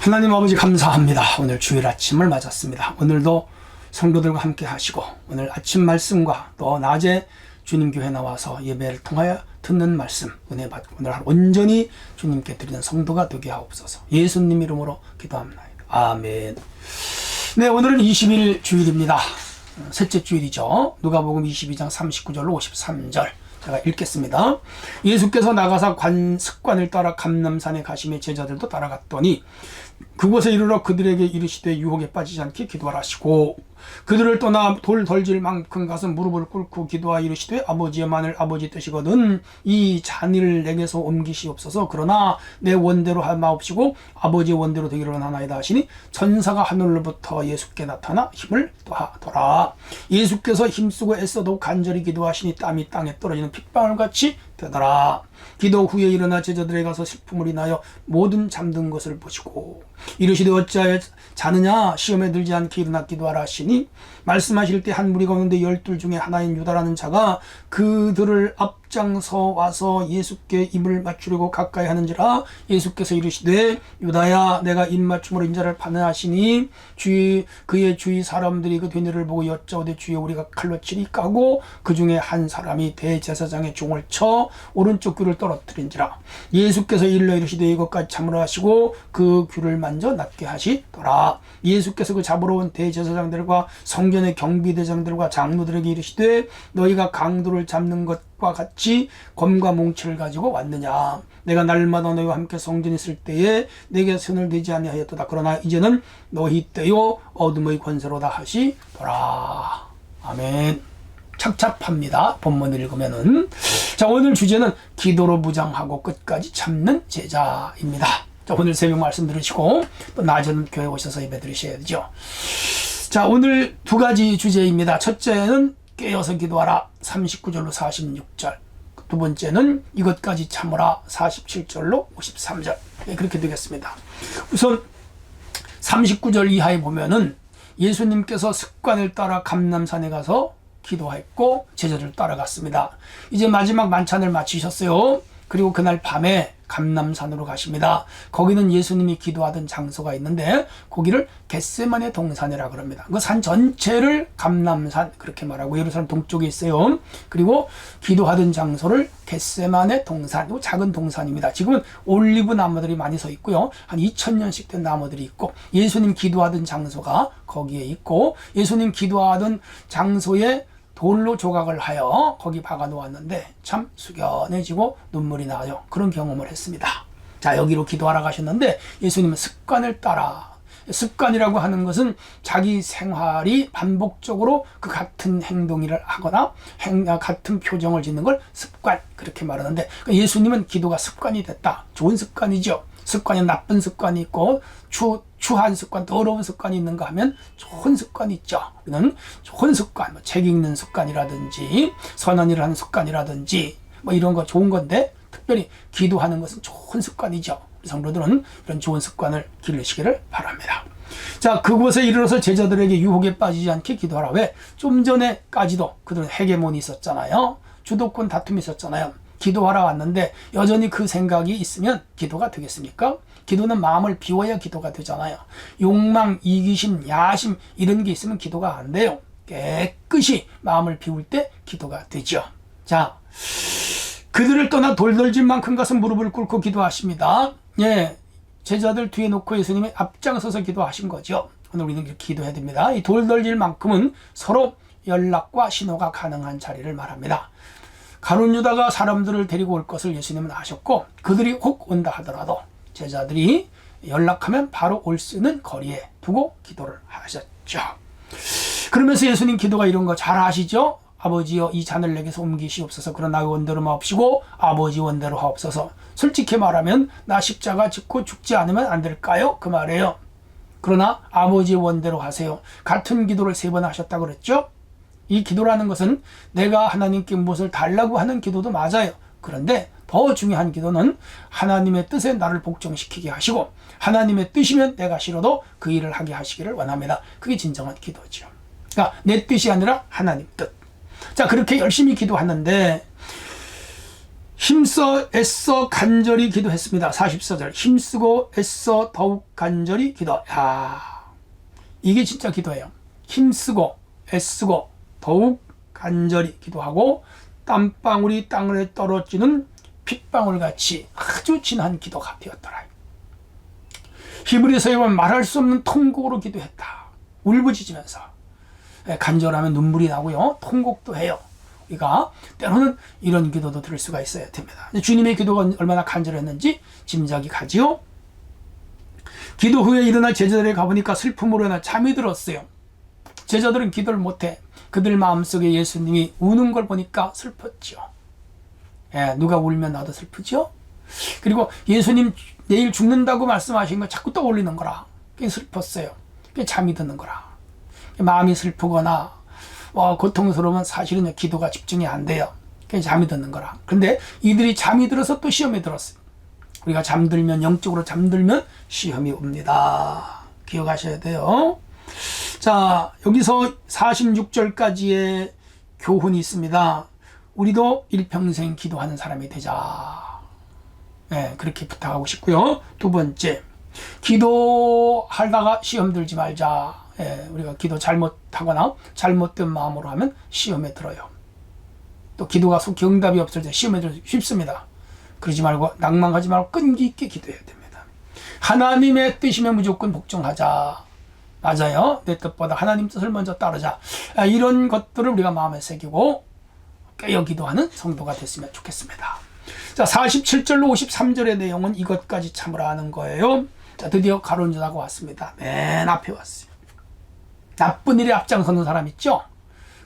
하나님 아버지 감사합니다. 오늘 주일 아침을 맞았습니다. 오늘도 성도들과 함께 하시고 오늘 아침 말씀과 또 낮에 주님 교회 나와서 예배를 통하여 듣는 말씀 은혜 받고 오늘 하루 온전히 주님께 드리는 성도가 되게 하옵소서. 예수님 이름으로 기도합니다. 아멘. 네, 오늘은 20일 주일입니다. 셋째 주일이죠. 누가복음 22장 39절로 53절 제가 읽겠습니다. 예수께서 나가사 습관을 따라 감람산에 가시며 제자들도 따라갔더니 그곳에 이르러 그들에게 이르시되 유혹에 빠지지 않게 기도하라 하시고 그들을 떠나 돌 덜질 만큼 가서 무릎을 꿇고 기도하여 이르시되 아버지의 만일 아버지 뜻이거든 이 잔을 내게서 옮기시옵소서. 그러나 내 원대로 하마옵시고 아버지의 원대로 되기를 원하나이다 하시니 천사가 하늘로부터 예수께 나타나 힘을 더하더라. 예수께서 힘쓰고 애써도 간절히 기도하시니 땀이 땅에 떨어지는 핏방울같이 되더라. 기도 후에 일어나 제자들에게 가서 슬픔을 인하여 모든 잠든 것을 보시고 이르시되 어찌하여 자느냐 시험에 들지 않게 일어나 기도하라 하시니 말씀하실 때 한 무리가 오는데 12 중에 하나인 유다라는 자가 그들을 앞장서 와서 예수께 입을 맞추려고 가까이 하는지라. 예수께서 이르시되 유다야 내가 입맞춤으로 인자를 파하시니 그의 주위 사람들이 그 되뇌를 보고 여짜오되 주여 우리가 칼로 치리까 하고 그 중에 한 사람이 대제사장의 종을 쳐 오른쪽 귀를 떨어뜨린지라. 예수께서 일러 이르시되 이것까지 참으라 하시고 그 귀를 만져 낫게 하시더라. 예수께서 그 잡으러 온 대제사장들과 성전의 경비대장들과 장로들에게 이르시되 너희가 강도를 잡는 것과 같이 검과 몽치를 가지고 왔느냐. 내가 날마다 너희와 함께 성전에 있을 때에 내게 손을 대지 아니하였도다. 그러나 이제는 너희 때요 어둠의 권세로다 하시더라. 아멘. 착잡합니다. 본문을 읽으면은. 자, 오늘 주제는 기도로 무장하고 끝까지 참는 제자입니다. 자, 오늘 새벽 말씀 들으시고 또 낮에는 교회 오셔서 예배 드리셔야 되죠. 자, 오늘 두 가지 주제입니다. 첫째는 깨어서 기도하라 39절로 46절. 두 번째는 이것까지 참으라 47절로 53절. 네, 그렇게 되겠습니다. 우선 39절 이하에 보면은 예수님께서 습관을 따라 감람산에 가서 기도했고 제자들 따라갔습니다. 이제 마지막 만찬을 마치셨어요. 그리고 그날 밤에 감람산으로 가십니다. 거기는 예수님이 기도하던 장소가 있는데 거기를 겟세마네 동산이라 그럽니다. 그 산 전체를 감람산 그렇게 말하고 예루살렘 동쪽에 있어요. 그리고 기도하던 장소를 겟세마네 동산, 작은 동산입니다. 지금은 올리브 나무들이 많이 서 있고요. 한 2000년씩 된 나무들이 있고 예수님 기도하던 장소가 거기에 있고 예수님 기도하던 장소에 돌로 조각을 하여 거기 박아 놓았는데 참 숙연해지고 눈물이 나요. 그런 경험을 했습니다. 자, 여기로 기도하러 가셨는데 예수님은 습관을 따라, 습관이라고 하는 것은 자기 생활이 반복적으로 그 같은 행동을 하거나 같은 표정을 짓는 걸 습관 그렇게 말하는데 예수님은 기도가 습관이 됐다. 좋은 습관이죠. 습관이 나쁜 습관이 있고 추한 습관, 더러운 습관이 있는가 하면 좋은 습관이 있죠. 우리는 좋은 습관, 책 읽는 습관이라든지 선한 일을 하는 습관이라든지 이런 거 좋은 건데 특별히 기도하는 것은 좋은 습관이죠. 우리 성도들은 이런 좋은 습관을 기르시기를 바랍니다. 자, 그곳에 이르러서 제자들에게 유혹에 빠지지 않게 기도하라. 왜? 좀 전에까지도 그들은 헤게몬이 있었잖아요. 주도권 다툼이 있었잖아요. 기도하러 왔는데 여전히 그 생각이 있으면 기도가 되겠습니까? 기도는 마음을 비워야 기도가 되잖아요. 욕망, 이기심, 야심 이런 게 있으면 기도가 안 돼요. 깨끗이 마음을 비울 때 기도가 되죠. 자, 그들을 떠나 돌덜질 만큼 가서 무릎을 꿇고 기도하십니다. 예, 제자들 뒤에 놓고 예수님이 앞장서서 기도하신 거죠. 오늘 우리는 이렇게 기도해야 됩니다. 이 돌덜질 만큼은 서로 연락과 신호가 가능한 자리를 말합니다. 가룟 유다가 사람들을 데리고 올 것을 예수님은 아셨고 그들이 혹 온다 하더라도 제자들이 연락하면 바로 올 수 있는 거리에 두고 기도를 하셨죠. 그러면서 예수님 기도가 이런 거 잘 아시죠? 아버지여 이 잔을 내게서 옮기시옵소서. 그러나 나의 원대로 마옵시고 아버지 원대로 하옵소서. 솔직히 말하면 나 십자가 짓고 죽지 않으면 안 될까요? 그 말이에요. 그러나 아버지의 원대로 하세요. 같은 기도를 3번 하셨다고 그랬죠? 이 기도라는 것은 내가 하나님께 무엇을 달라고 하는 기도도 맞아요. 그런데 더 중요한 기도는 하나님의 뜻에 나를 복종시키게 하시고 하나님의 뜻이면 내가 싫어도 그 일을 하게 하시기를 원합니다. 그게 진정한 기도죠. 그러니까 내 뜻이 아니라 하나님 뜻. 자, 그렇게 열심히 기도하는데 힘써 애써 간절히 기도했습니다. 44절 힘쓰고 애써 더욱 간절히 기도. 야, 이게 진짜 기도예요. 힘쓰고 애쓰고 더욱 간절히 기도하고 땀방울이 땅에 떨어지는 핏방울같이 아주 진한 기도가 되었더라. 히브리서에 보면 말할 수 없는 통곡으로 기도했다. 울부짖으면서. 간절하면 눈물이 나고요. 통곡도 해요. 우리가 때로는 이런 기도도 들을 수가 있어야 됩니다. 주님의 기도가 얼마나 간절했는지 짐작이 가지요. 기도 후에 일어나 제자들에 가보니까 슬픔으로 인해 잠이 들었어요. 제자들은 기도를 못해. 그들 마음속에 예수님이 우는 걸 보니까 슬펐죠. 누가 울면 나도 슬프죠. 그리고 예수님 내일 죽는다고 말씀하신 거 자꾸 떠올리는 거라. 그게 슬펐어요. 그게 잠이 드는 거라. 마음이 슬프거나 고통스러우면 사실은 기도가 집중이 안 돼요. 그게 잠이 드는 거라. 그런데 이들이 잠이 들어서 또 시험에 들었어요. 우리가 잠들면, 영적으로 잠들면 시험이 옵니다. 기억하셔야 돼요. 자, 여기서 46절까지의 교훈이 있습니다. 우리도 일평생 기도하는 사람이 되자. 그렇게 부탁하고 싶고요. 두 번째, 기도하다가 시험 들지 말자. 우리가 기도 잘못하거나 잘못된 마음으로 하면 시험에 들어요. 또 기도가 속히 응답이 없을 때 시험에 들기 쉽습니다. 그러지 말고 낭만하지 말고 끈기 있게 기도해야 됩니다. 하나님의 뜻이면 무조건 복종하자. 맞아요. 내 뜻보다 하나님 뜻을 먼저 따르자. 이런 것들을 우리가 마음에 새기고 깨어 기도하는 성도가 됐으면 좋겠습니다. 자, 47절로 53절의 내용은 이것까지 참으라 하는 거예요. 자, 드디어 가룟 유다가 왔습니다. 맨 앞에 왔어요. 나쁜 일에 앞장서는 사람 있죠?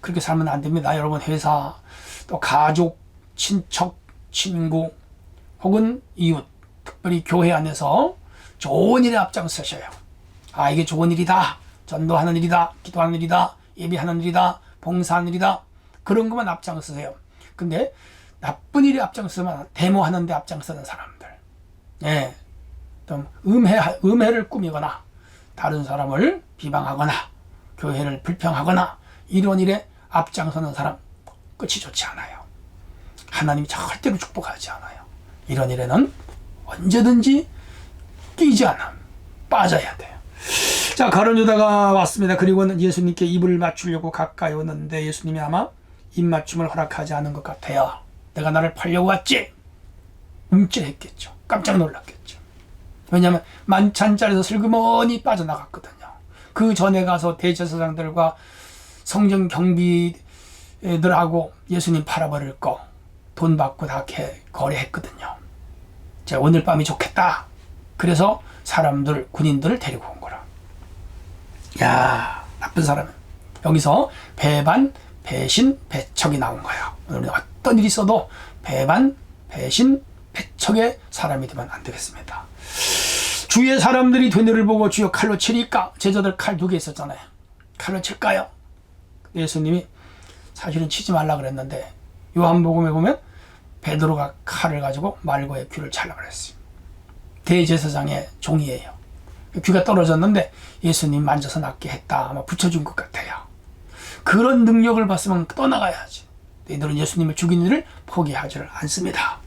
그렇게 살면 안 됩니다. 여러분, 회사, 또 가족, 친척, 친구, 혹은 이웃, 특별히 교회 안에서 좋은 일에 앞장서셔요. 이게 좋은 일이다. 전도하는 일이다. 기도하는 일이다. 예배하는 일이다. 봉사하는 일이다. 그런 것만 앞장서세요. 근데 나쁜 일에 앞장서면 데모하는 데 앞장서는 사람들. 좀 음해를 꾸미거나 다른 사람을 비방하거나 교회를 불평하거나 이런 일에 앞장서는 사람 끝이 좋지 않아요. 하나님이 절대로 축복하지 않아요. 이런 일에는 언제든지 끼지 않아 빠져야 돼요. 자, 가룟 유다가 왔습니다. 그리고는 예수님께 입을 맞추려고 가까이 오는데 예수님이 아마 입맞춤을 허락하지 않은 것 같아요. 내가 나를 팔려고 왔지? 움찔했겠죠. 깜짝 놀랐겠죠. 왜냐하면 만찬자리에서 슬그머니 빠져나갔거든요. 그 전에 가서 대제사장들과 성전 경비들하고 예수님 팔아버릴 거 돈 받고 다 거래했거든요. 자, 오늘 밤이 좋겠다. 그래서 사람들, 군인들을 데리고 온 거라. 야, 나쁜 사람은 여기서 배반, 배신, 배척이 나온 거예요. 오늘 어떤 일이 있어도 배반, 배신, 배척의 사람이 되면 안 되겠습니다. 주위의 사람들이 된 일을 보고 주여 칼로 치리까? 제자들 칼 2개 있었잖아요. 칼로 칠까요? 예수님이 사실은 치지 말라 그랬는데 요한복음에 보면 베드로가 칼을 가지고 말고의 귀를 찰라 그랬어요. 대제사장의 종이에요. 귀가 떨어졌는데 예수님 만져서 낫게 했다. 아마 붙여준 것 같아요. 그런 능력을 봤으면 떠나가야지. 너희들은 예수님을 죽인 일을 포기하지 않습니다.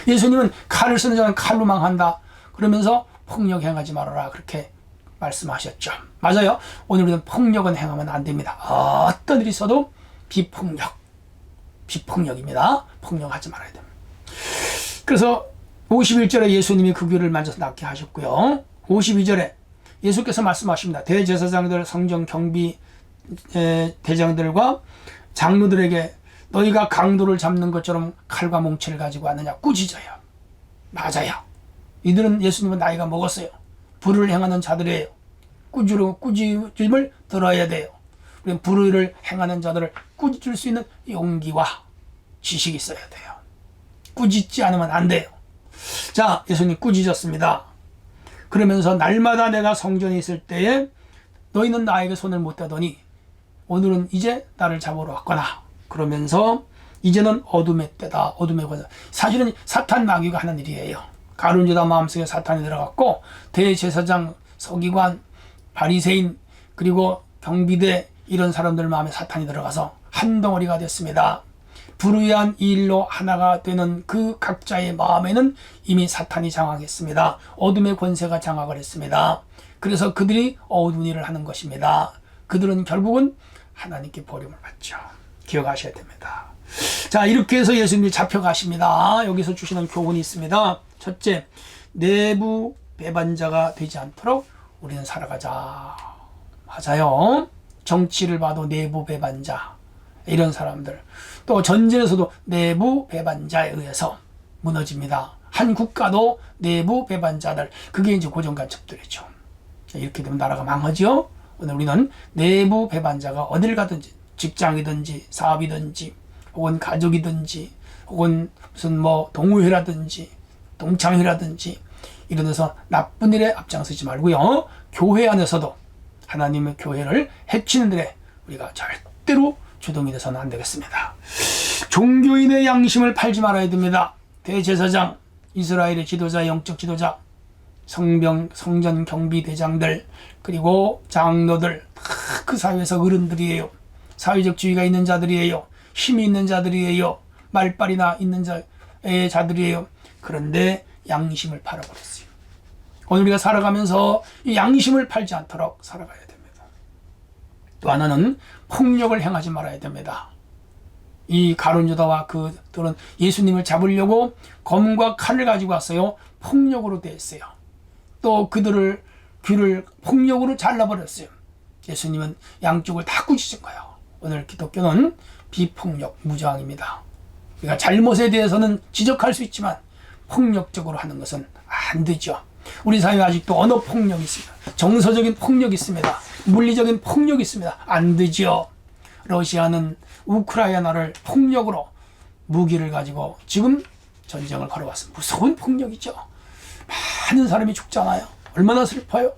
예수님은 칼을 쓰는 자는 칼로 망한다. 그러면서 폭력 행하지 말아라. 그렇게 말씀하셨죠. 맞아요. 오늘 우리는 폭력은 행하면 안 됩니다. 어떤 일이 있어도 비폭력입니다. 폭력하지 말아야 됩니다. 그래서 51절에 예수님이 그 귀를 만져서 낫게 하셨고요. 52절에 예수께서 말씀하십니다. 대제사장들, 성전 경비 대장들과 장로들에게 너희가 강도를 잡는 것처럼 칼과 몽치를 가지고 왔느냐? 꾸짖어요. 맞아요. 이들은 예수님은 나이가 먹었어요. 불을 행하는 자들이에요. 꾸짖음을 들어야 돼요. 우리는 불의를 행하는 자들을 꾸짖을 수 있는 용기와 지식이 있어야 돼요. 꾸짖지 않으면 안 돼요. 자, 예수님 꾸짖었습니다. 그러면서 날마다 내가 성전에 있을 때에 너희는 나에게 손을 못 대더니 오늘은 이제 나를 잡으러 왔거나 그러면서 이제는 어둠의 때다. 어둠의 거다. 사실은 사탄 마귀가 하는 일이에요. 가룟 유다 마음속에 사탄이 들어갔고 대제사장, 서기관, 바리새인 그리고 경비대 이런 사람들 마음에 사탄이 들어가서 한 덩어리가 됐습니다. 불의한 일로 하나가 되는 그 각자의 마음에는 이미 사탄이 장악했습니다. 어둠의 권세가 장악을 했습니다. 그래서 그들이 어두운 일을 하는 것입니다. 그들은 결국은 하나님께 버림을 받죠. 기억하셔야 됩니다. 자, 이렇게 해서 예수님이 잡혀가십니다. 여기서 주시는 교훈이 있습니다. 첫째, 내부 배반자가 되지 않도록 우리는 살아가자. 맞아요. 정치를 봐도 내부 배반자, 이런 사람들. 또 전쟁에서도 내부 배반자에 의해서 무너집니다. 한 국가도 내부 배반자들, 그게 이제 고정간첩들이죠. 이렇게 되면 나라가 망하죠. 오늘 우리는 내부 배반자가 어딜 가든지, 직장이든지 사업이든지 혹은 가족이든지 혹은 무슨 뭐 동호회라든지 동창회라든지 이런 데서 나쁜 일에 앞장서지 말고요. 교회 안에서도 하나님의 교회를 해치는 일에 우리가 절대로 주동이 돼서는 안 되겠습니다. 종교인의 양심을 팔지 말아야 됩니다. 대제사장, 이스라엘의 지도자, 영적 지도자, 성전 경비 대장들, 그리고 장로들, 그 사회에서 어른들이에요. 사회적 지위가 있는 자들이에요. 힘이 있는 자들이에요. 말빨이나 있는 자들이에요. 그런데 양심을 팔아버렸어요. 오늘 우리가 살아가면서 이 양심을 팔지 않도록 살아가야 됩니다. 또 하나는 폭력을 행하지 말아야 됩니다. 이 가룟 유다와 그들은 예수님을 잡으려고 검과 칼을 가지고 왔어요. 폭력으로 대했어요. 또 그들을 귀를 폭력으로 잘라버렸어요. 예수님은 양쪽을 다 꾸짖은 거예요. 오늘 기독교는 비폭력 무저항입니다. 우리가 잘못에 대해서는 지적할 수 있지만 폭력적으로 하는 것은 안 되죠. 우리 사회에 아직도 언어 폭력이 있습니다. 정서적인 폭력이 있습니다. 물리적인 폭력이 있습니다. 안 되죠. 러시아는 우크라이나를 폭력으로 무기를 가지고 지금 전쟁을 걸어왔습니다. 무서운 폭력이죠. 많은 사람이 죽잖아요. 얼마나 슬퍼요.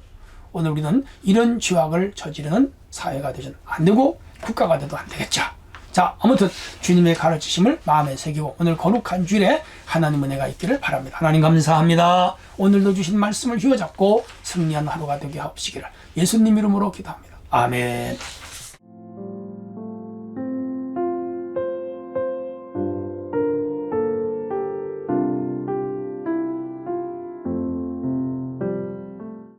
오늘 우리는 이런 죄악을 저지르는 사회가 되서는 안 되고 국가가 돼도 안 되겠죠. 자, 아무튼 주님의 가르치심을 마음에 새기고 오늘 거룩한 주일에 하나님 은혜가 있기를 바랍니다. 하나님 감사합니다. 오늘도 주신 말씀을 휘어잡고 승리한 하루가 되게 하옵시기를 예수님 이름으로 기도합니다. 아멘.